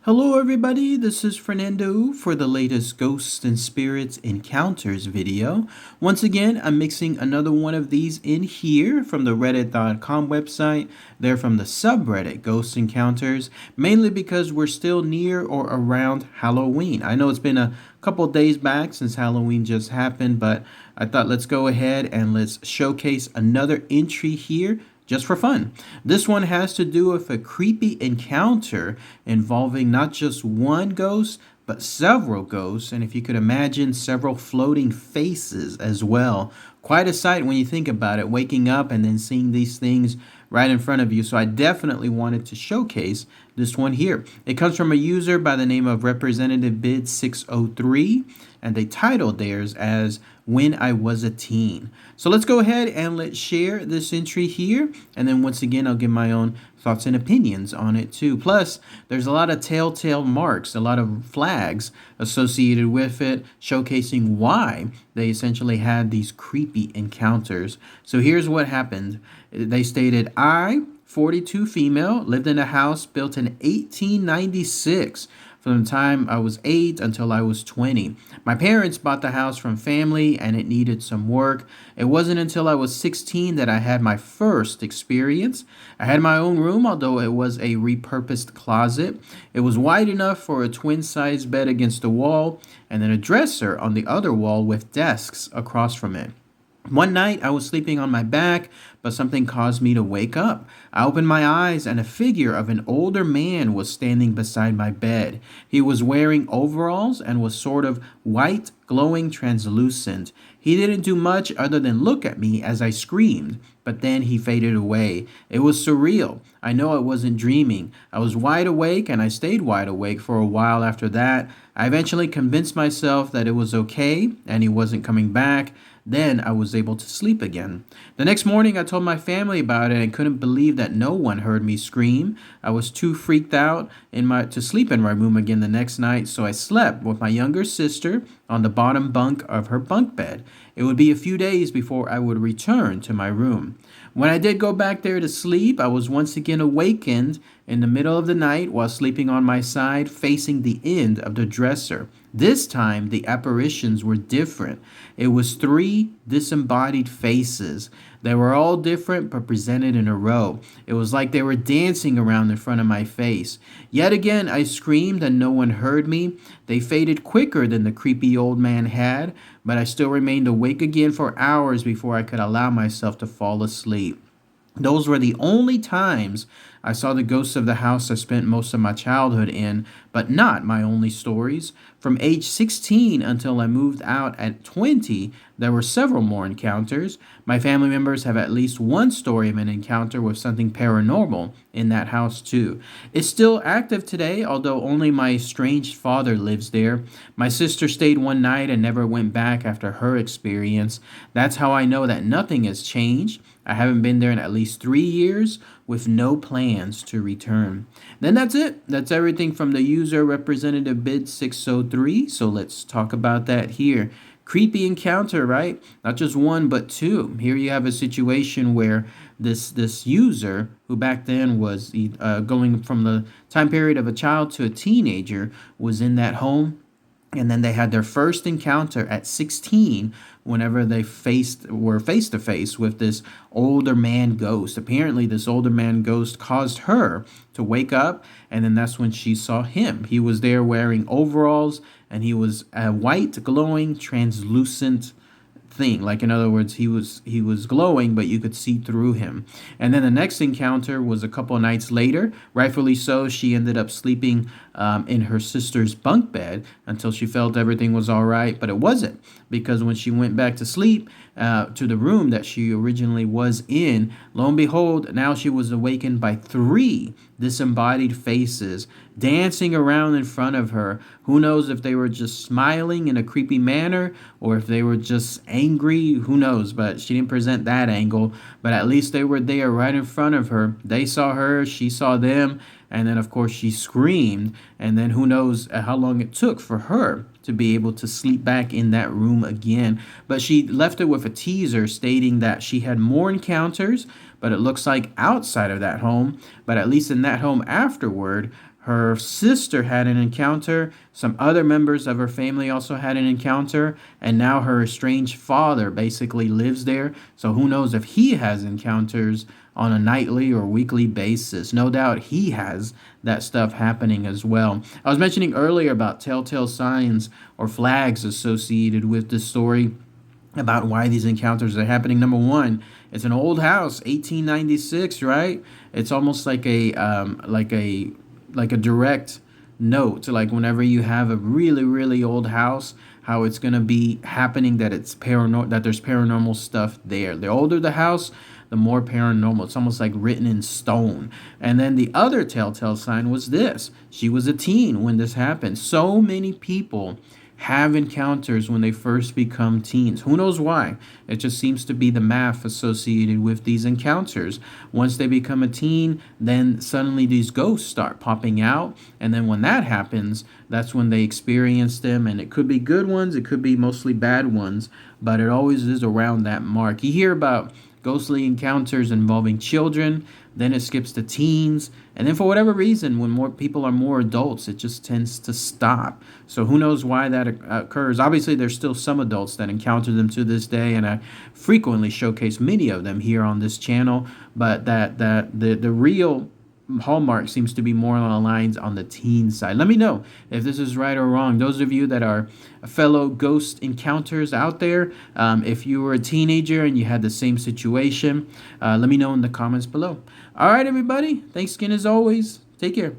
Hello everybody, this is Fernando for the latest Ghosts and Spirits Encounters video. Once again, I'm mixing another one of these in here from the reddit.com website. They're from the subreddit Ghost Encounters, mainly because we're still near or around Halloween. I know it's been a couple days back since Halloween just happened, but I thought let's go ahead and let's showcase another entry here just for fun. This one has to do with a creepy encounter involving not just one ghost, but several ghosts, and if you could imagine, several floating faces as well. Quite a sight when you think about it, waking up and then seeing these things right in front of you. So I definitely wanted to showcase this one here. It comes from a user by the name of Representative Bid 603, and they titled theirs as When I Was a Teen. So let's go ahead and let's share this entry here, and then once again I'll give my own thoughts and opinions on it too. Plus, there's a lot of telltale marks, a lot of flags associated with it, showcasing why they essentially had these creepy encounters. So here's what happened. They stated, I, 42 female, lived in a house built in 1896 from the time I was 8 until I was 20. My parents bought the house from family and it needed some work. It wasn't until I was 16 that I had my first experience. I had my own room, although it was a repurposed closet. It was wide enough for a twin-size bed against the wall and then a dresser on the other wall with desks across from it. One night I was sleeping on my back, but something caused me to wake up. I opened my eyes and a figure of an older man was standing beside my bed. He was wearing overalls and was sort of white, glowing, translucent. He didn't do much other than look at me as I screamed, but then he faded away. It was surreal. I know I wasn't dreaming. I was wide awake and I stayed wide awake for a while after that. I eventually convinced myself that it was okay and he wasn't coming back. Then I was able to sleep again. The next morning, I told my family about it and couldn't believe that no one heard me scream. I was too freaked out to sleep in my room again the next night, so I slept with my younger sister on the bottom bunk of her bunk bed. It would be a few days before I would return to my room. When I did go back there to sleep, I was once again awakened in the middle of the night while sleeping on my side facing the end of the dresser. This time, the apparitions were different. It was 3 disembodied faces. They were all different but presented in a row. It was like they were dancing around in front of my face. Yet again, I screamed and no one heard me. They faded quicker than the creepy old man had, but I still remained awake again for hours before I could allow myself to fall asleep. Those were the only times I saw the ghosts of the house I spent most of my childhood in, but not my only stories. From age 16 until I moved out at 20, there were several more encounters. My family members have at least one story of an encounter with something paranormal in that house too. It's still active today, although only my estranged father lives there. My sister stayed one night and never went back after her experience. That's how I know that nothing has changed. I haven't been there in at least 3 years with no plans to return. Then that's it. That's everything from the user Representative Bid 603. So let's talk about that here. Creepy encounter, right? Not just one, but 2. Here you have a situation where this user, who back then was going from the time period of a child to a teenager, was in that home. And then they had their first encounter at 16 whenever they were face to face with this older man ghost. Apparently, this older man ghost caused her to wake up, and then that's when she saw him. He was there wearing overalls, and he was a white, glowing, translucent thing. Like, in other words, he was glowing, but you could see through him. And then the next encounter was a couple of nights later. Rightfully so, she ended up sleeping in her sister's bunk bed until she felt everything was all right, but it wasn't, because when she went back to sleep to the room that she originally was in, lo and behold, now she was awakened by 3 disembodied faces dancing around in front of her. Who knows if they were just smiling in a creepy manner or if they were just angry, who knows, but she didn't present that angle. But at least they were there right in front of her. They saw her, she saw them, and then of course she screamed, and then who knows how long it took for her to be able to sleep back in that room again. But she left it with a teaser stating that she had more encounters, but it looks like outside of that home. But at least in that home afterward, Her sister had an encounter. Some other members of her family also had an encounter. And now her estranged father basically lives there. So who knows if he has encounters on a nightly or weekly basis. No doubt he has that stuff happening as well. I was mentioning earlier about telltale signs or flags associated with this story about why these encounters are happening. Number one, it's an old house, 1896, right? It's almost like a direct note, like whenever you have a really really old house, how it's going to be happening, that it's paranormal, that there's paranormal stuff there. The older the house, the more paranormal. It's almost like written in stone. And then the other telltale sign was this: she was a teen when this happened. So many people have encounters when they first become teens. Who knows why? It just seems to be the math associated with these encounters. Once they become a teen, then suddenly these ghosts start popping out. And then when that happens, that's when they experience them. And it could be good ones, it could be mostly bad ones, but it always is around that mark. You hear about ghostly encounters involving children, then it skips to teens, and then for whatever reason, when more people are more adults, it just tends to stop. So who knows why that occurs? Obviously, there's still some adults that encounter them to this day, and I frequently showcase many of them here on this channel. But the real hallmark seems to be more on the lines on the teen side. Let me know if this is right or wrong. Those of you that are fellow ghost encounters out there, if you were a teenager and you had the same situation, let me know in the comments below. All right, everybody. Thanks again as always. Take care.